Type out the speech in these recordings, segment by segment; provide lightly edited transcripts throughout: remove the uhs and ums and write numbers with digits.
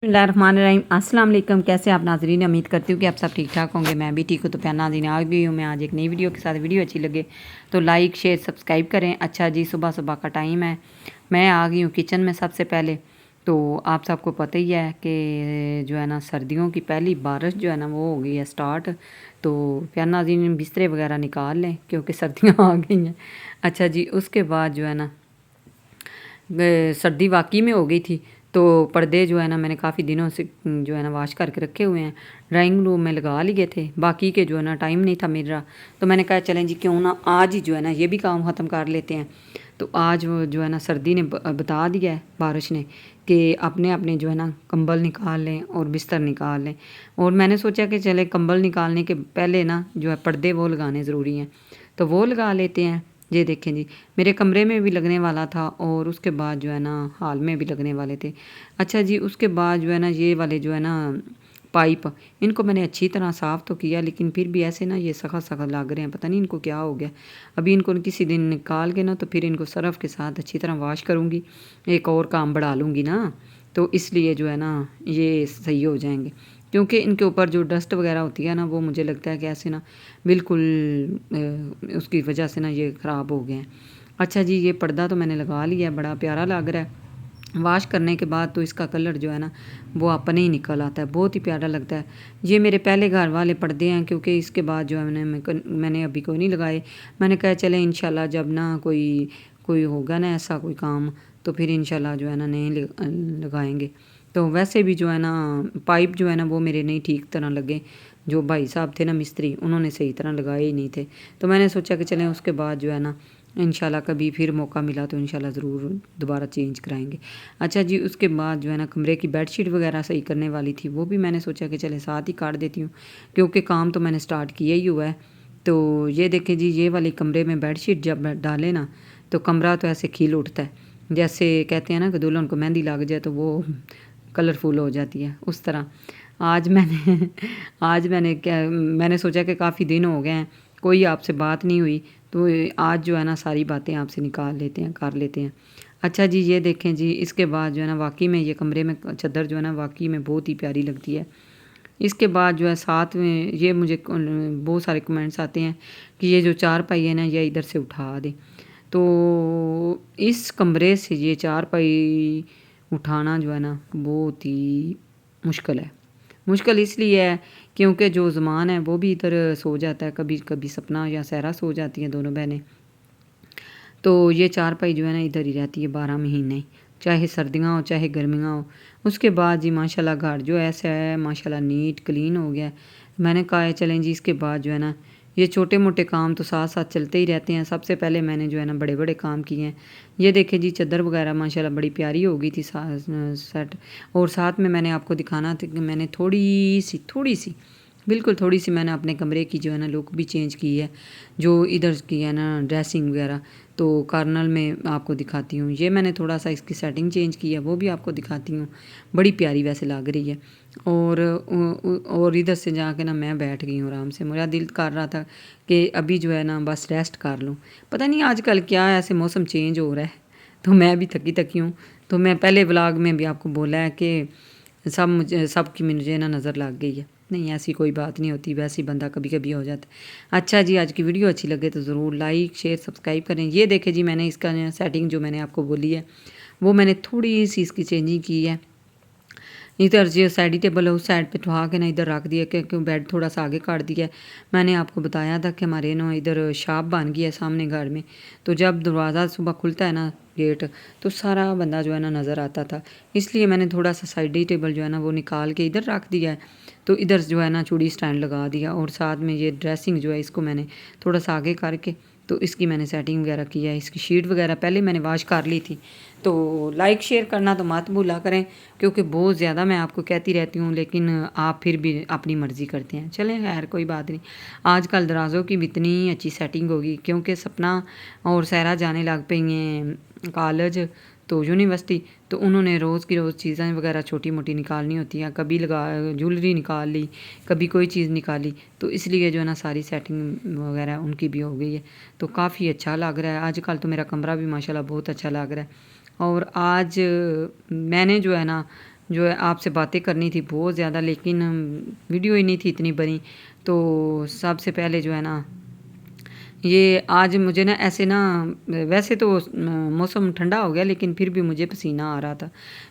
बिस्मिल्लाहिर्रहमानिर्रहीम। अस्सलाम वालेकुम। कैसे आप नाजरीन? उम्मीद करती हूँ कि आप सब ठीक ठाक होंगे। मैं भी ठीक हूँ। तो प्यार नाज़रीन आ गई हूँ मैं आज एक नई वीडियो के साथ। वीडियो अच्छी लगे तो लाइक शेयर सब्सक्राइब करें। अच्छा जी, सुबह सुबह का टाइम है, मैं आ गई हूँ किचन में। सबसे पहले तो आप सबको पता ही है कि जो है ना सर्दियों की पहली बारिश जो है ना वो हो गई है स्टार्ट। तो प्यार नाज़रीन बिस्तरे वगैरह निकाल लें क्योंकि सर्दियाँ आ गई हैं। अच्छा जी, उसके बाद जो है ना सर्दी वाकई में हो गई थी। तो पर्दे जो है ना मैंने काफ़ी दिनों से जो है ना वॉश करके रखे हुए हैं, ड्राइंग रूम में लगा लिए थे। बाकी के जो है ना टाइम नहीं था मेरा, तो मैंने कहा चलें जी क्यों ना आज ही जो है ना ये भी काम ख़त्म कर लेते हैं। तो आज वो जो है ना सर्दी ने बता दिया है, बारिश ने, कि अपने अपने जो है ना कंबल निकाल लें और बिस्तर निकाल लें। और मैंने सोचा कि चले कंबल निकालने के पहले ना जो है पर्दे वो लगाने ज़रूरी हैं, तो वो लगा लेते हैं। ये देखें जी, मेरे कमरे में भी लगने वाला था और उसके बाद जो है ना हॉल में भी लगने वाले थे। अच्छा जी, उसके बाद जो है ना ये वाले जो है ना पाइप, इनको मैंने अच्छी तरह साफ़ तो किया, लेकिन फिर भी ऐसे ना ये सख्त सख्त लग रहे हैं। पता नहीं इनको क्या हो गया। अभी इनको किसी दिन निकाल के ना तो फिर इनको सर्फ़ के साथ अच्छी तरह वॉश करूँगी, एक और काम बढ़ा लूँगी ना, तो इसलिए जो है ना ये सही हो जाएंगे। क्योंकि इनके ऊपर जो डस्ट वगैरह होती है ना वो मुझे लगता है कि ऐसे ना बिल्कुल उसकी वजह से ना ये ख़राब हो गए हैं। अच्छा जी, ये पर्दा तो मैंने लगा लिया है, बड़ा प्यारा लग रहा है। वॉश करने के बाद तो इसका कलर जो है ना वो अपने ही निकल आता है, बहुत ही प्यारा लगता है। ये मेरे पहले घर वाले पर्दे हैं, क्योंकि इसके बाद जो है मैंने अभी कोई नहीं लगाए। मैंने कहा चले इंशाल्लाह जब ना कोई कोई होगा ना ऐसा कोई काम, तो फिर इंशाल्लाह जो है ना नए लगाएंगे। तो वैसे भी जो है ना पाइप जो है ना वो मेरे नहीं ठीक तरह लगे। जो भाई साहब थे ना मिस्त्री, उन्होंने सही तरह लगाए ही नहीं थे। तो मैंने सोचा कि चलें उसके बाद जो है ना इंशाल्लाह कभी फिर मौका मिला तो इंशाल्लाह ज़रूर दोबारा चेंज कराएंगे। अच्छा जी, उसके बाद जो है ना कमरे की बेडशीट वगैरह सही करने वाली थी, वो भी मैंने सोचा कि चले साथ ही काट देती हूँ, क्योंकि काम तो मैंने स्टार्ट किया ही हुआ है। तो ये देखें जी, ये वाले कमरे में बेडशीट जब डाले ना तो कमरा तो ऐसे खिल उठता है, जैसे कहते हैं ना कि दुल्हन को मेहंदी लग जाए तो वो कलरफुल हो जाती है, उस तरह। आज मैंने आज मैंने क्या मैंने सोचा कि काफ़ी दिन हो गए हैं, कोई आपसे बात नहीं हुई, तो आज जो है ना सारी बातें आपसे निकाल लेते हैं, कर लेते हैं। अच्छा जी, ये देखें जी, इसके बाद जो है ना वाकई में ये कमरे में चद्दर जो है ना वाकई में बहुत ही प्यारी लगती है। इसके बाद जो है साथ में ये मुझे बहुत सारे कमेंट्स आते हैं कि ये जो चारपाई है ना ये इधर से उठा दें। तो इस कमरे से ये चारपाई उठाना जो है ना बहुत ही मुश्किल है। मुश्किल इसलिए है क्योंकि जो ज़मान है वो भी इधर सो जाता है, कभी कभी सपना या सहरा सो जाती हैं दोनों बहनें। तो ये चारपाई जो है ना इधर ही रहती है 12 महीने, चाहे सर्दियाँ हो चाहे गर्मियाँ हो। उसके बाद जी माशाल्लाह घर जो ऐसा है माशाल्लाह नीट क्लीन हो गया। मैंने कहा है चलें जी, इसके बाद जो है ना ये छोटे मोटे काम तो साथ साथ चलते ही रहते हैं। सबसे पहले मैंने जो है ना बड़े बड़े काम किए हैं। ये देखें जी, चादर वगैरह माशाल्लाह बड़ी प्यारी हो गई थी सेट। और साथ में मैंने आपको दिखाना था कि मैंने थोड़ी सी बिल्कुल थोड़ी सी मैंने अपने कमरे की जो है ना लुक भी चेंज की है, जो इधर की है ना ड्रेसिंग वगैरह। तो कार्नल में आपको दिखाती हूँ, ये मैंने थोड़ा सा इसकी सेटिंग चेंज की है, वो भी आपको दिखाती हूँ। बड़ी प्यारी वैसे लग रही है। और इधर से जाके ना मैं बैठ गई हूँ आराम से। मेरा दिल कर रहा था कि अभी जो है ना बस रेस्ट कर लूँ। पता नहीं आजकल क्या है, ऐसे मौसम चेंज हो रहा है, तो मैं भी थकी थकी हूँ। तो मैं पहले व्लॉग में भी आपको बोला है कि सबकी मुझे ना नज़र लग गई है। नहीं, ऐसी कोई बात नहीं होती, वैसे ही बंदा कभी कभी हो जाता है। अच्छा जी, आज की वीडियो अच्छी लगे तो ज़रूर लाइक शेयर सब्सक्राइब करें। ये देखें जी, मैंने इसका सेटिंग जो मैंने आपको बोली है वो मैंने थोड़ी सी इसकी चेंजिंग की है। इधर जो साइड टेबल है उस साइड पे उठा के ना इधर रख दिया, क्योंकि बेड थोड़ा सा आगे काट दिया है। मैंने आपको बताया था कि हमारे ना इधर शाप बन गई है सामने घर में, तो जब दरवाज़ा सुबह खुलता है ना गेट, तो सारा बंदा जो है ना नज़र आता था। इसलिए मैंने थोड़ा सा साइड टेबल जो है ना वो निकाल के इधर रख दिया है। तो इधर जो है ना चूड़ी स्टैंड लगा दिया, और साथ में ये ड्रेसिंग जो है इसको मैंने थोड़ा सा आगे करके तो इसकी मैंने सेटिंग वगैरह की है। इसकी शीट वगैरह पहले मैंने वॉश कर ली थी। तो लाइक शेयर करना तो मत भूला करें, क्योंकि बहुत ज़्यादा मैं आपको कहती रहती हूँ, लेकिन आप फिर भी अपनी मर्ज़ी करते हैं। चलें खैर कोई बात नहीं। आजकल दराज़ों की भी इतनी अच्छी सेटिंग होगी, क्योंकि सपना और सहरा जाने लग पई हैं कॉलेज, तो यूनिवर्सिटी। तो उन्होंने रोज़ की रोज़ चीज़ें वगैरह छोटी मोटी निकालनी होती हैं, कभी ज्वेलरी निकाल ली, कभी कोई चीज़ निकाली। तो इसलिए जो है ना सारी सेटिंग वगैरह उनकी भी हो गई है। तो काफ़ी अच्छा लग रहा है आजकल। तो मेरा कमरा भी माशाल्लाह बहुत अच्छा लग रहा है। और आज मैंने जो है ना जो है आपसे बातें करनी थी बहुत ज़्यादा, लेकिन वीडियो ही नहीं थी इतनी बनी। तो सबसे पहले जो है ना, ये आज मुझे ना ऐसे ना, वैसे तो मौसम ठंडा हो गया लेकिन फिर भी मुझे पसीना आ रहा था,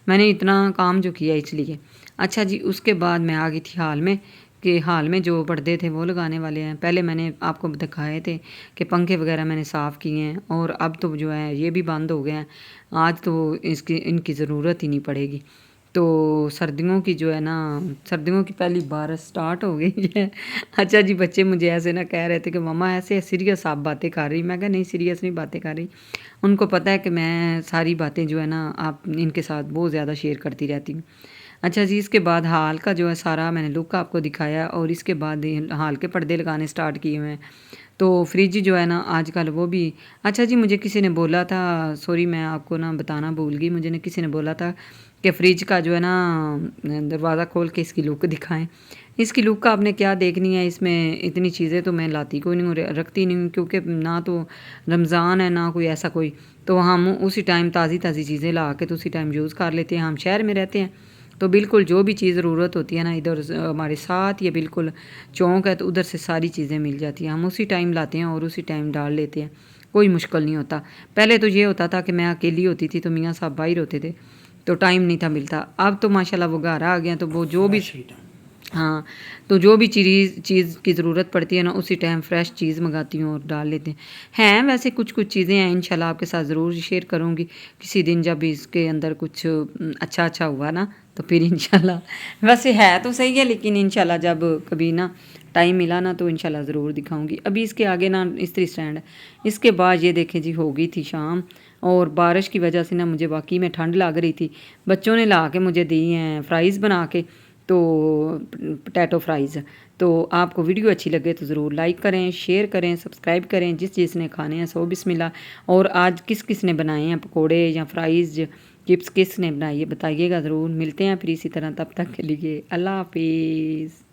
मैंने इतना काम जो किया इसलिए। अच्छा जी, उसके बाद मैं आ गई थी हाल में, कि हाल में जो पर्दे थे वो लगाने वाले हैं। पहले मैंने आपको दिखाए थे कि पंखे वगैरह मैंने साफ़ किए हैं, और अब तो जो है ये भी बंद हो गए हैं। आज तो इसकी इनकी ज़रूरत ही नहीं पड़ेगी। तो सर्दियों की जो है ना, सर्दियों की पहली बारिश स्टार्ट हो गई है। अच्छा जी, बच्चे मुझे ऐसे ना कह रहे थे कि मम्मा ऐसे सीरियस आप बातें कर रही। मैं कहा नहीं, सीरियस नहीं बातें कर रही। उनको पता है कि मैं सारी बातें जो है ना आप इनके साथ बहुत ज़्यादा शेयर करती रहती हूँ। अच्छा जी, इसके बाद हाल का जो है सारा मैंने लुक आपको दिखाया, और इसके बाद हाल के पर्दे लगाने स्टार्ट किए हुए हैं। तो फ्रिज जो है ना आजकल वो भी, अच्छा जी मुझे किसी ने बोला था, सॉरी मैं आपको ना बताना भूल गई, मुझे ना किसी ने बोला था कि फ्रिज का जो है ना दरवाज़ा खोल के इसकी लुक दिखाएं। इसकी लुक आपने क्या देखनी है, इसमें इतनी चीज़ें तो मैं लाती कोई नहीं हूँ, रखती नहीं हूँ, क्योंकि ना तो रमज़ान है ना कोई ऐसा कोई, तो हम उसी टाइम ताज़ी ताज़ी चीज़ें ला के तो उसी टाइम यूज़ कर लेते हैं। हम शहर में रहते हैं तो बिल्कुल जो भी चीज़ ज़रूरत होती है ना, इधर हमारे साथ ये बिल्कुल चौक है, तो उधर से सारी चीज़ें मिल जाती हैं, हम उसी टाइम लाते हैं और उसी टाइम डाल लेते हैं, कोई मुश्किल नहीं होता। पहले तो ये होता था कि मैं अकेली होती थी तो मियाँ साहब बाहर होते थे तो टाइम नहीं था मिलता। अब तो माशाल्लाह वो घर आ गए हैं, तो वो जो भी, हाँ, तो जो भी चीज़ की ज़रूरत पड़ती है ना उसी टाइम फ्रेश चीज़ मंगाती हूँ और डाल लेते हैं। वैसे कुछ कुछ चीज़ें हैं, इंशाल्लाह आपके साथ ज़रूर शेयर करूँगी किसी दिन, जब इसके अंदर कुछ अच्छा अच्छा हुआ ना तो फिर इंशाल्लाह। वैसे है तो सही है, लेकिन इंशाल्लाह जब कभी ना टाइम मिला ना तो इंशाल्लाह ज़रूर दिखाऊंगी। अभी इसके आगे ना इस्त्री स्टैंड है। इसके बाद ये देखें जी, हो गई थी शाम, और बारिश की वजह से ना मुझे वाकई में ठंड लग रही थी। बच्चों ने ला के मुझे दी हैं फ्राइज़ बना के, तो पोटैटो फ्राइज़। तो आपको वीडियो अच्छी लगे तो ज़रूर लाइक करें, शेयर करें, सब्सक्राइब करें। जिस ने खाने हैं सो बिस्मिल्लाह। और आज किस किस ने बनाए हैं पकोड़े या फ्राइज़, चिप्स किस ने बनाई है बताइएगा ज़रूर। मिलते हैं फिर इसी तरह, तब तक के लिए अल्लाह हाफिज़।